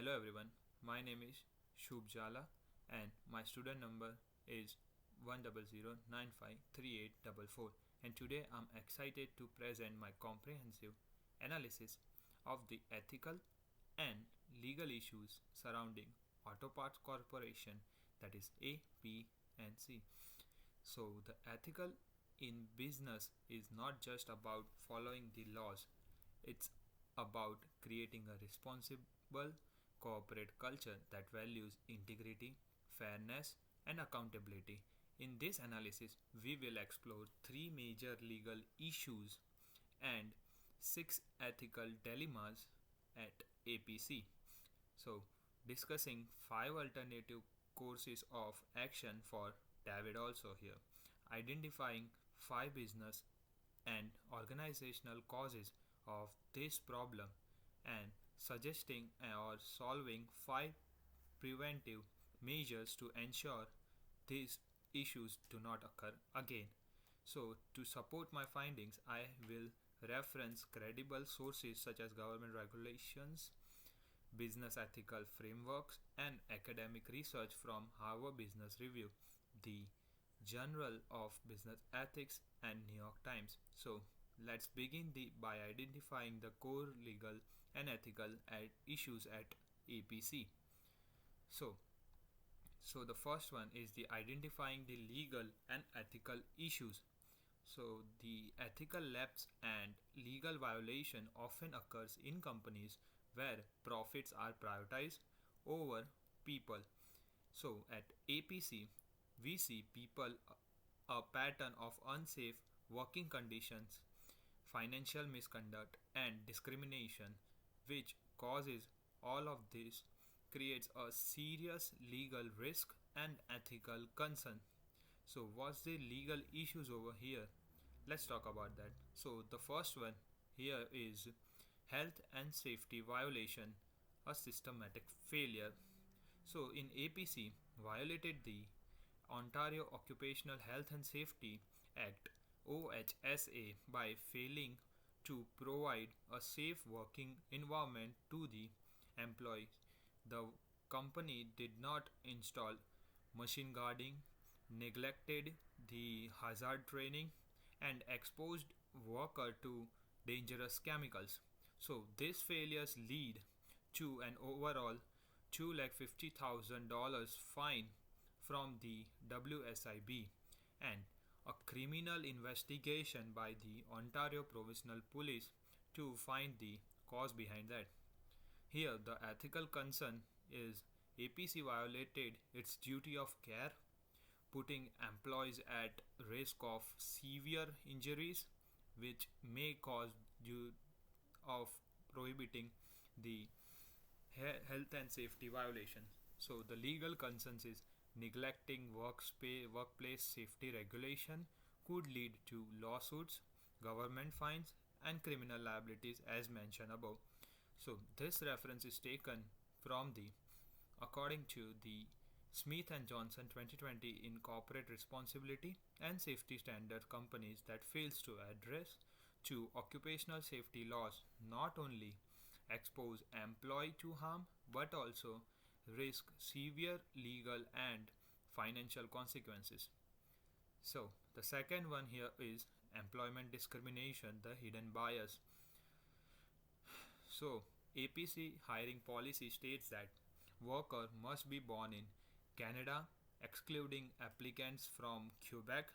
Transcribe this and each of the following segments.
Hello everyone, my name is Shubh Jala and my student number is 100953844, and today I'm excited to present my comprehensive analysis of the ethical and legal issues surrounding Auto Parts Corporation, that is A, P and C. So the ethical in business is not just about following the laws, it's about creating a responsible corporate culture that values integrity, fairness, and accountability. In this analysis, we will explore three major legal issues and six ethical dilemmas at APC. So, discussing five alternative courses of action for David also here, identifying five business and organizational causes of this problem, and suggesting or solving five preventive measures to ensure these issues do not occur again. So, to support my findings, I will reference credible sources such as government regulations, business ethical frameworks, and academic research from Harvard Business Review, the Journal of Business Ethics, and New York Times. So, let's begin by identifying the core legal and ethical issues at APC. So, so the first one is the identifying the legal and ethical issues. So, the ethical lapse and legal violation often occurs in companies where profits are prioritized over people. So, at APC, we see people a pattern of unsafe working conditions, financial misconduct, and discrimination, which causes all of this creates a serious legal risk and ethical concern. So, what's the legal issues over here? Let's talk about that. So, the first one here is health and safety violation, a systematic failure. So, in APC, violated the Ontario Occupational Health and Safety Act OHSA by failing to provide a safe working environment to the employees. The company did not install machine guarding, neglected the hazard training, and exposed worker to dangerous chemicals. So these failures lead to an overall $250,000 fine from the WSIB and a criminal investigation by the Ontario Provincial Police to find the cause behind that. Here, the ethical concern is APC violated its duty of care, putting employees at risk of severe injuries, which may cause due of prohibiting the health and safety violation. So the legal concerns is neglecting workplace safety regulation could lead to lawsuits, government fines, and criminal liabilities as mentioned above. So this reference is taken from the according to the Smith and Johnson 2020 in corporate responsibility and safety standard companies that fails to address to occupational safety laws not only expose employee to harm but also risk severe legal and financial consequences. So the second one here is employment discrimination, the hidden bias. So APC hiring policy states that worker must be born in Canada, excluding applicants from Quebec.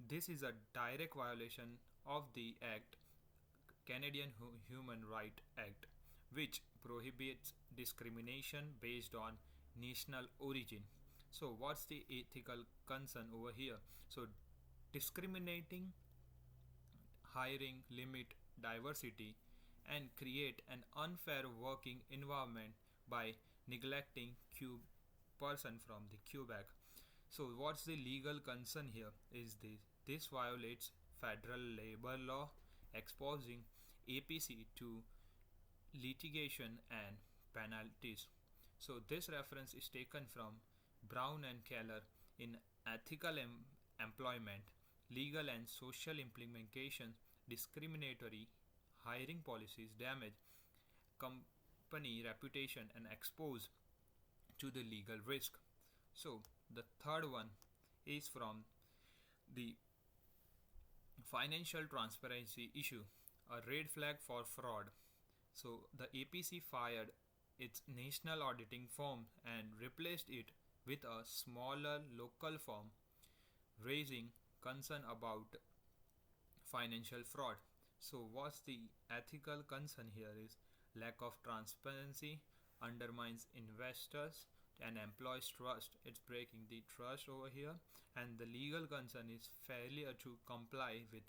This is a direct violation of the Act, Canadian Human Rights Act, which prohibits discrimination based on national origin. So, what's the ethical concern over here? So, discriminating hiring limit diversity and create an unfair working environment by neglecting person from the Quebec. So what's the legal concern here is this violates federal labor law, exposing APC to litigation and penalties. So this reference is taken from Brown and Keller in Ethical Employment, Legal and Social Implementation, Discriminatory Hiring Policies Damage company reputation and exposed to the legal risk. So the third one is from the financial transparency issue, a red flag for fraud. So the APC fired its national auditing firm and replaced it with a smaller local firm, raising concern about financial fraud. So what's the ethical concern here is lack of transparency undermines investors and employees trust. It's breaking the trust over here. And the legal concern is failure to comply with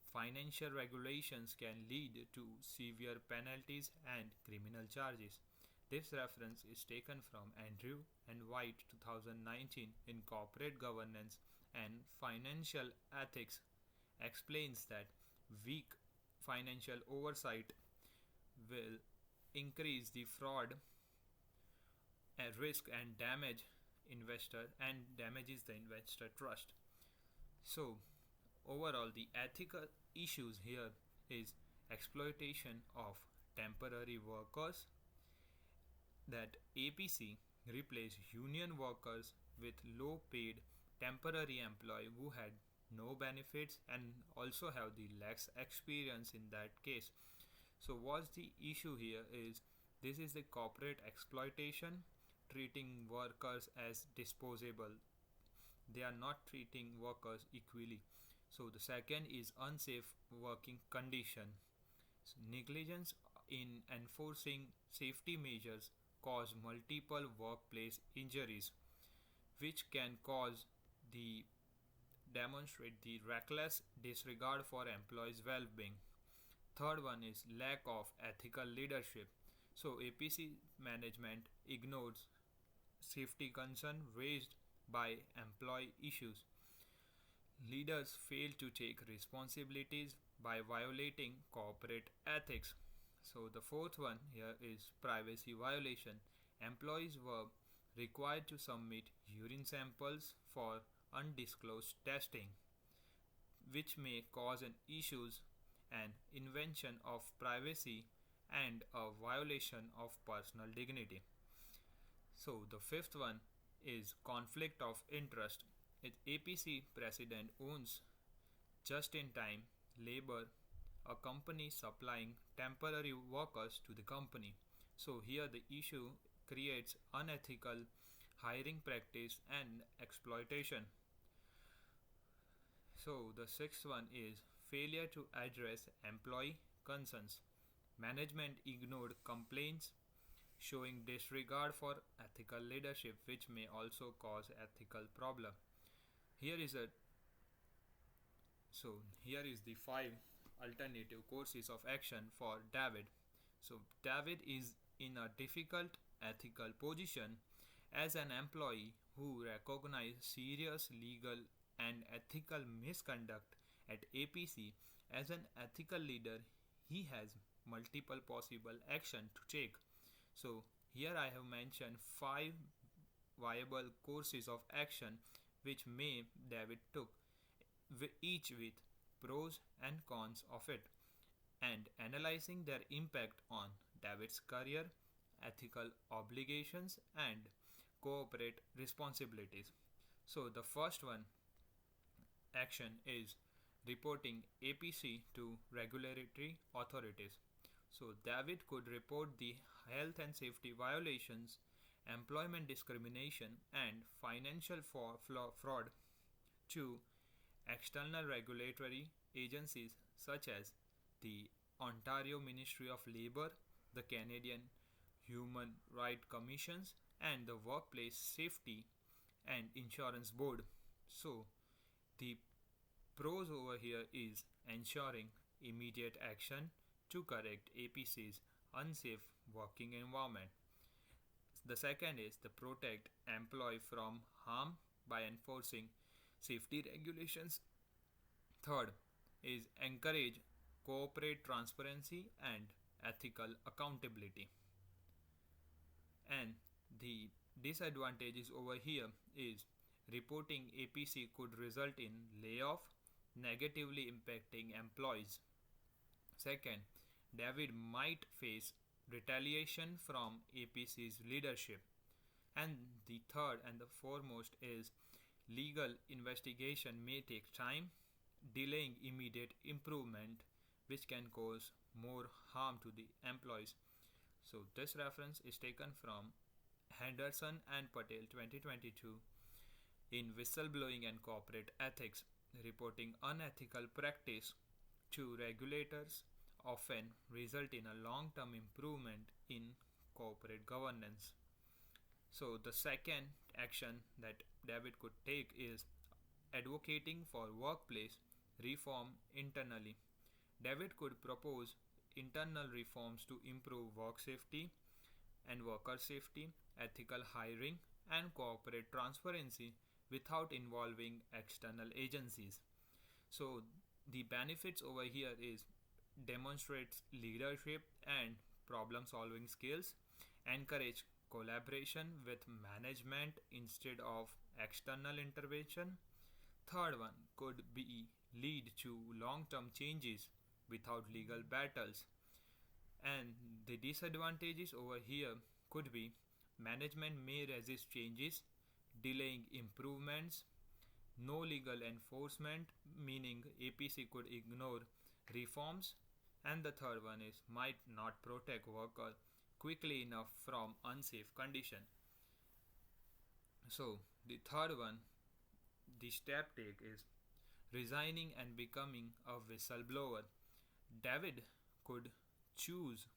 financial regulations can lead to severe penalties and criminal charges. This reference is taken from Andrew and White 2019 in Corporate Governance and Financial Ethics, explains that weak financial oversight will increase the fraud risk and damages the investor trust. So overall, the ethical issues here is exploitation of temporary workers, that APC replaced union workers with low paid temporary employee who had no benefits and also have the less experience in that case. So what's the issue here is this is the corporate exploitation, treating workers as disposable. They are not treating workers equally. So the second is unsafe working condition. So negligence in enforcing safety measures cause multiple workplace injuries, which can cause the demonstrate the reckless disregard for employees' well-being. Third one is lack of ethical leadership. So APC management ignores safety concern raised by employee issues. Leaders fail to take responsibilities by violating corporate ethics. So the fourth one here is privacy violation. Employees were required to submit urine samples for undisclosed testing, which may cause an issues an invention of privacy and a violation of personal dignity. So the fifth one is conflict of interest. Its APC president owns just in time labor, a company supplying temporary workers to the company. So here the issue creates unethical hiring practice and exploitation. So the sixth one is failure to address employee concerns. Management ignored complaints, showing disregard for ethical leadership, which may also cause ethical problem. Here is a here is the five alternative courses of action for David. So David is in a difficult ethical position as an employee who recognizes serious legal and ethical misconduct at APC. As an ethical leader, he has multiple possible action to take. So here I have mentioned five viable courses of action which may David took, each with pros and cons of it, and analyzing their impact on David's career, ethical obligations, and corporate responsibilities. So the first one action is reporting APC to regulatory authorities. So David could report the health and safety violations, employment discrimination, and financial fraud to external regulatory agencies such as the Ontario Ministry of Labour, the Canadian Human Rights Commissions, and the Workplace Safety and Insurance Board. So the pros over here is ensuring immediate action to correct APC's unsafe working environment. The second is the protect employee from harm by enforcing safety regulations. Third is encourage corporate transparency and ethical accountability. And the disadvantages over here is reporting APC could result in layoff, negatively impacting employees. Second, David might face retaliation from APC's leadership. And the third and the foremost is legal investigation may take time, delaying immediate improvement, which can cause more harm to the employees. So, this reference is taken from Henderson and Patel 2022 in Whistleblowing and Corporate Ethics, reporting unethical practice to regulators often result in a long-term improvement in corporate governance. So the second action that David could take is advocating for workplace reform internally. David could propose internal reforms to improve work safety and worker safety, ethical hiring, and corporate transparency without involving external agencies. So the benefits over here is demonstrates leadership and problem solving skills, encourage collaboration with management instead of external intervention. Third one could be lead to long term changes without legal battles. And the disadvantages over here could be management may resist changes, delaying improvements, no legal enforcement, meaning APC could ignore reforms, and the third one is might not protect worker quickly enough from unsafe condition. So the third one, the step take is resigning and becoming a whistleblower. David could choose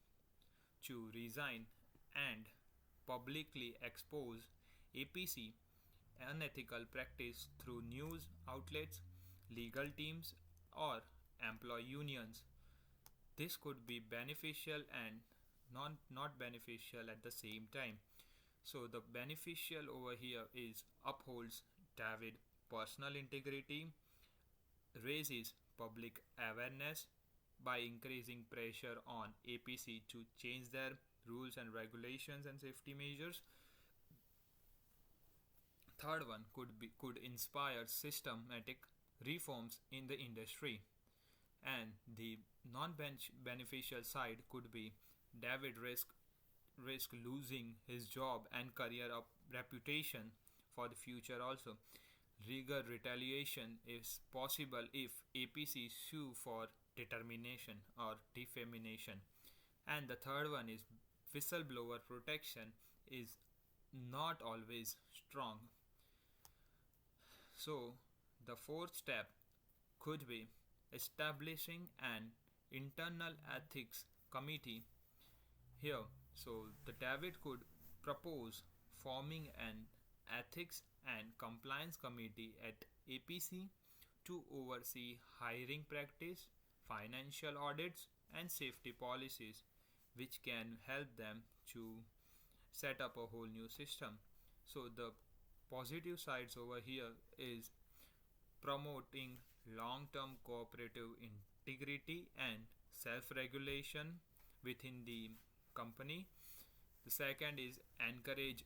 to resign and publicly expose APC unethical practice through news outlets, legal teams, or employee unions. This could be beneficial and not beneficial at the same time. So the beneficial over here is upholds David personal integrity, raises public awareness by increasing pressure on APC to change their rules and regulations and safety measures. Third one could inspire systematic reforms in the industry. And the non-beneficial side could be David risk losing his job and career reputation for the future also. Legal retaliation is possible if APC sue for determination or defamation. And the third one is whistleblower protection is not always strong. So the fourth step could be establishing an internal ethics committee here. So the David could propose forming an ethics and compliance committee at APC to oversee hiring practice, financial audits, and safety policies, which can help them to set up a whole new system. So the positive sides over here is promoting long term cooperative integrity and self regulation within the company. The second is encourage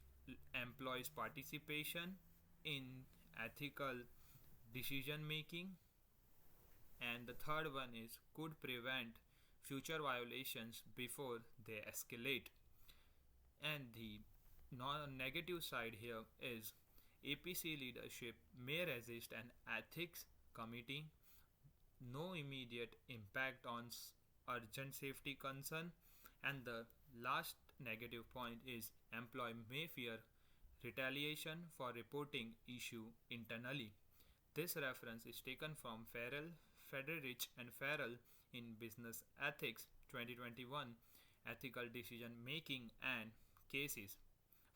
employees' participation in ethical decision making. And the third one is could prevent future violations before they escalate. And the negative side here is APC leadership may resist an ethics committee, no immediate impact on urgent safety concern, and the last negative point is employee may fear retaliation for reporting issue internally. This reference is taken from Federich and Farrell in Business Ethics 2021 Ethical Decision Making and Cases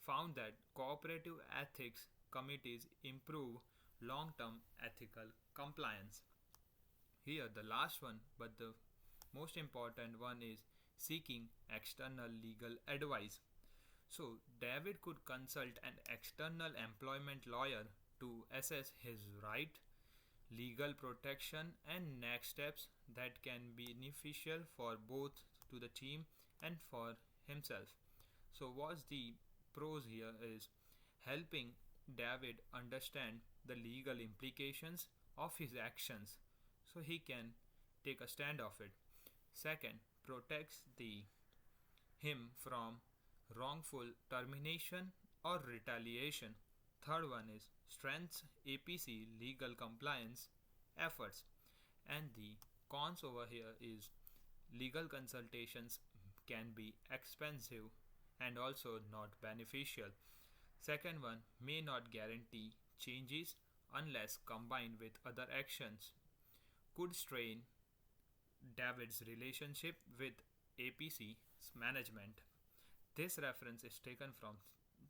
found that cooperative ethics committees improve long-term ethical compliance. Here the last one but the most important one is seeking external legal advice. So David could consult an external employment lawyer to assess his right, legal protection and next steps that can be beneficial for both to the team and for himself. So what's the pros here is helping David understand the legal implications of his actions so he can take a stand of it. Second, protects the him from wrongful termination or retaliation. Third one is strengths APC legal compliance efforts. And the cons over here is legal consultations can be expensive and also not beneficial. Second one may not guarantee changes unless combined with other actions. Could strain David's relationship with APC's management. This reference is taken from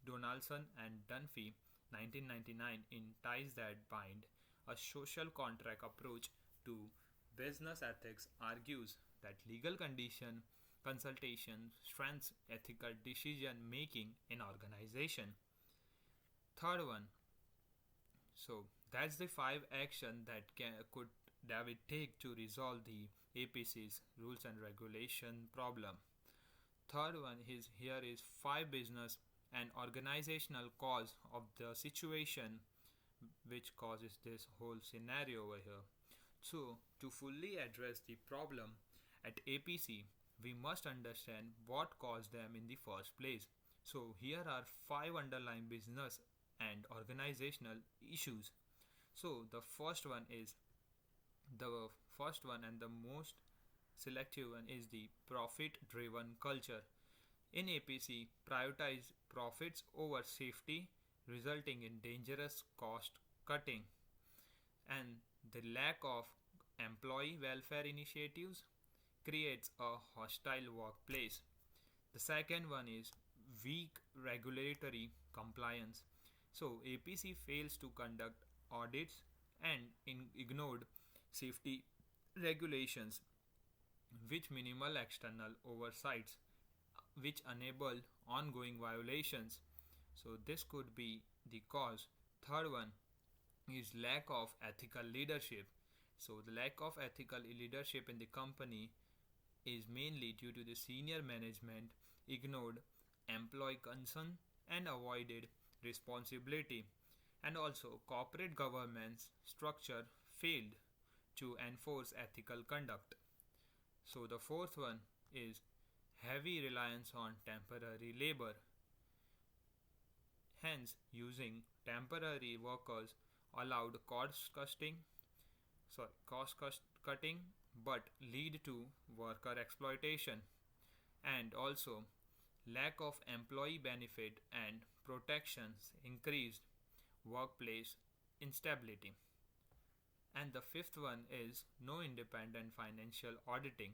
Donaldson and Dunphy 1999 in Ties That Bind. A social contract approach to business ethics argues that legal condition consultation strengthens ethical decision making in organization. Third one, so that's the five action that could David take to resolve the APC's rules and regulation problem. Third one is here is five business and organizational cause of the situation which causes this whole scenario over here. So to fully address the problem at APC, we must understand what caused them in the first place. So here are five underlying business and organizational issues. So the first one and the most selective one is the profit driven culture. In APC, prioritize profits over safety, resulting in dangerous cost cutting, and the lack of employee welfare initiatives creates a hostile workplace. The second one is weak regulatory compliance. So APC fails to conduct audits and ignored safety regulations with minimal external oversights which enable ongoing violations. So this could be the cause. Third one is lack of ethical leadership. So the lack of ethical leadership in the company is mainly due to the senior management ignored employee concern and avoided responsibility, and also corporate governance structure failed to enforce ethical conduct. So the fourth one is heavy reliance on temporary labor. Hence, using temporary workers allowed cost cutting, but lead to worker exploitation, and also lack of employee benefit and protections increased workplace instability. And the fifth one is no independent financial auditing,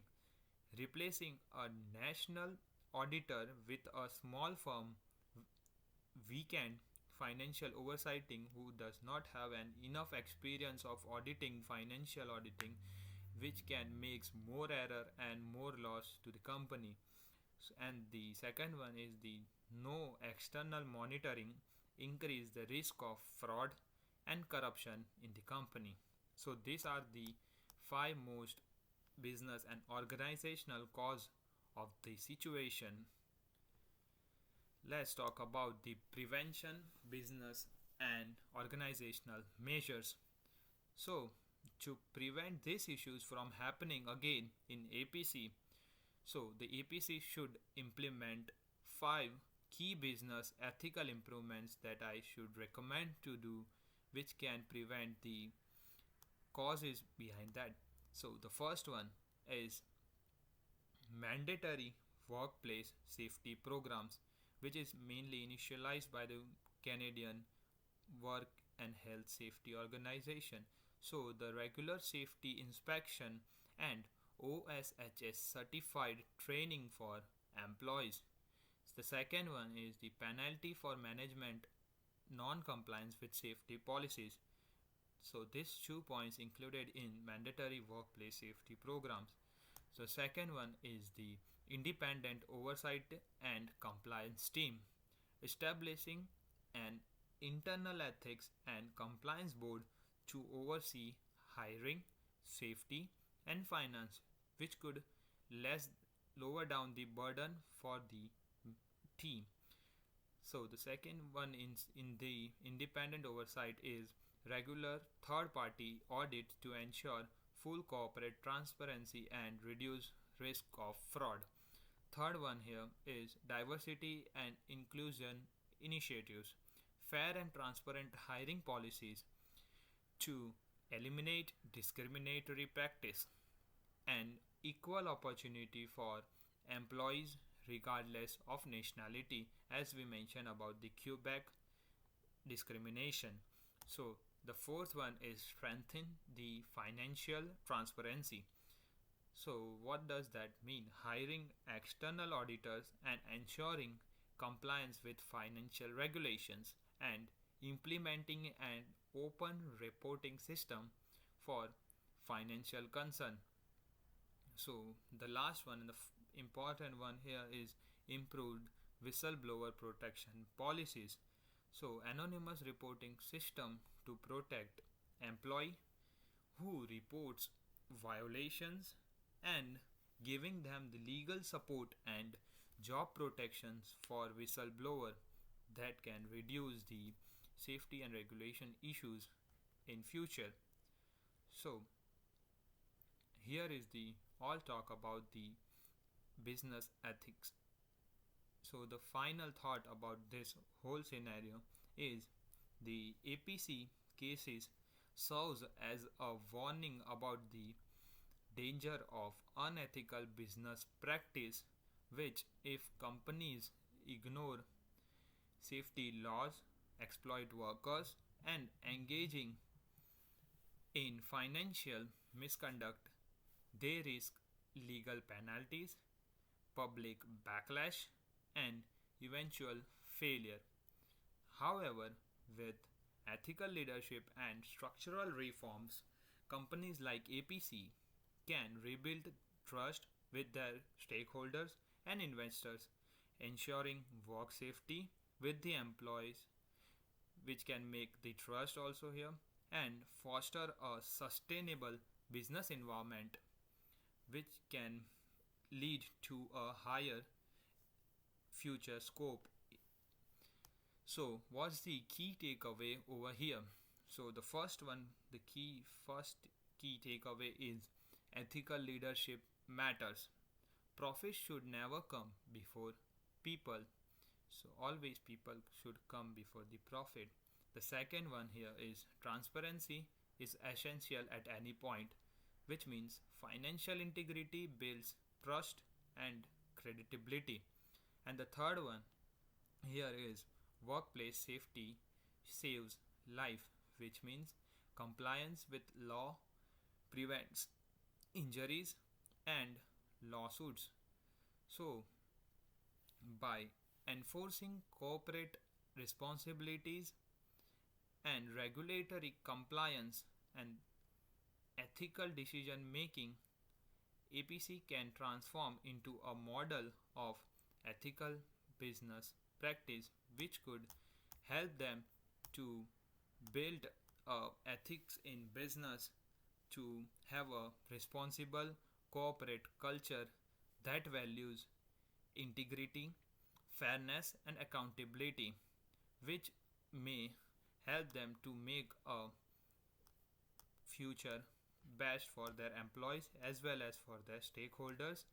replacing a national auditor with a small firm weekend financial oversighting who does not have an enough experience of auditing financial auditing, which can make more error and more loss to the company. And the second one is the no external monitoring increase the risk of fraud and corruption in the company. So these are the five most business and organizational cause of the situation. Let's talk about the prevention, business and organizational measures. So to prevent these issues from happening again in APC, so the APC should implement five key business ethical improvements that I should recommend to do, which can prevent the causes behind that. So the first one is mandatory workplace safety programs, which is mainly initialized by the Canadian Work and Health Safety Organization. So the regular safety inspection and OSHS certified training for employees. The second one is the penalty for management non-compliance with safety policies. So these 2 points included in mandatory workplace safety programs. So second one is the independent oversight and compliance team, establishing an internal ethics and compliance board to oversee hiring, safety and finance, which could lower down the burden for the team. So the second one in the independent oversight is regular third party audit to ensure full corporate transparency and reduce risk of fraud. Third one here is diversity and inclusion initiatives, fair and transparent hiring policies to eliminate discriminatory practice, and equal opportunity for employees regardless of nationality, as we mentioned about the Quebec discrimination. So the fourth one is strengthen the financial transparency. So what does that mean? Hiring external auditors and ensuring compliance with financial regulations, and implementing an open reporting system for financial concern. So the last one and the important one here is improved whistleblower protection policies. So anonymous reporting system to protect employee who reports violations, and giving them the legal support and job protections for whistleblower that can reduce the safety and regulation issues in future. So here is the all talk about the business ethics. So the final thought about this whole scenario is the APC cases serves as a warning about the danger of unethical business practice, which if companies ignore safety laws, exploit workers, and engaging in financial misconduct, they risk legal penalties, public backlash, and eventual failure. However, with ethical leadership and structural reforms, companies like APC can rebuild trust with their stakeholders and investors, ensuring work safety with the employees, which can make the trust also here, and foster a sustainable business environment which can lead to a higher future scope. So what's the key takeaway over here? So the first key takeaway is ethical leadership matters. Profit should never come before people. So always people should come before the profit. The second one here is transparency is essential at any point, which means financial integrity builds trust and credibility. And the third one here is workplace safety saves life, which means compliance with law prevents injuries and lawsuits. So, by enforcing corporate responsibilities and regulatory compliance and ethical decision making, APC can transform into a model of ethical business practice which could help them to build ethics in business, to have a responsible corporate culture that values integrity, fairness, and accountability, which may help them to make a future best for their employees as well as for their stakeholders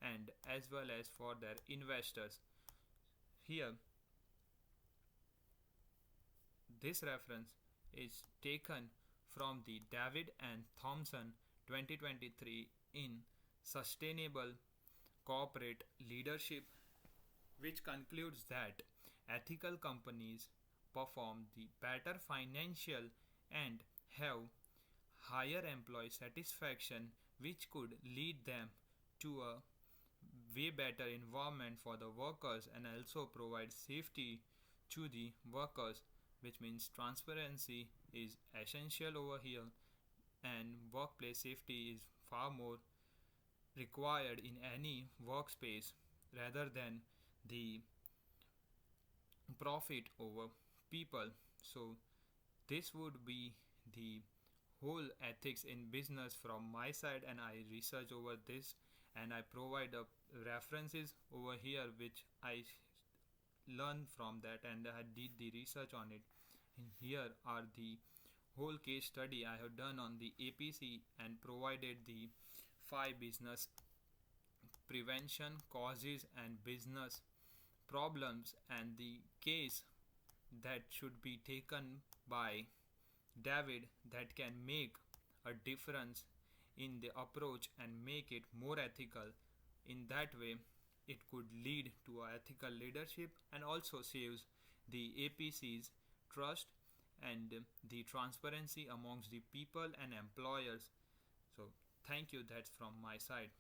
and as well as for their investors. Here, this reference is taken from the David and Thompson 2023 in Sustainable Corporate Leadership, which concludes that ethical companies perform the better financial and have higher employee satisfaction, which could lead them to a way better environment for the workers and also provide safety to the workers, which means transparency is essential over here, and workplace safety is far more required in any workspace rather than the profit over people. So this would be the whole ethics in business from my side, and I research over this and I provide references over here which I learned from that and I did the research on it. And here are the whole case study I have done on the APC and provided the 5 business prevention causes and business problems, and the case that should be taken by David that can make a difference in the approach and make it more ethical. In that way, it could lead to a ethical leadership and also saves the APC's trust and the transparency amongst the people and employers. So, thank you. That's from my side.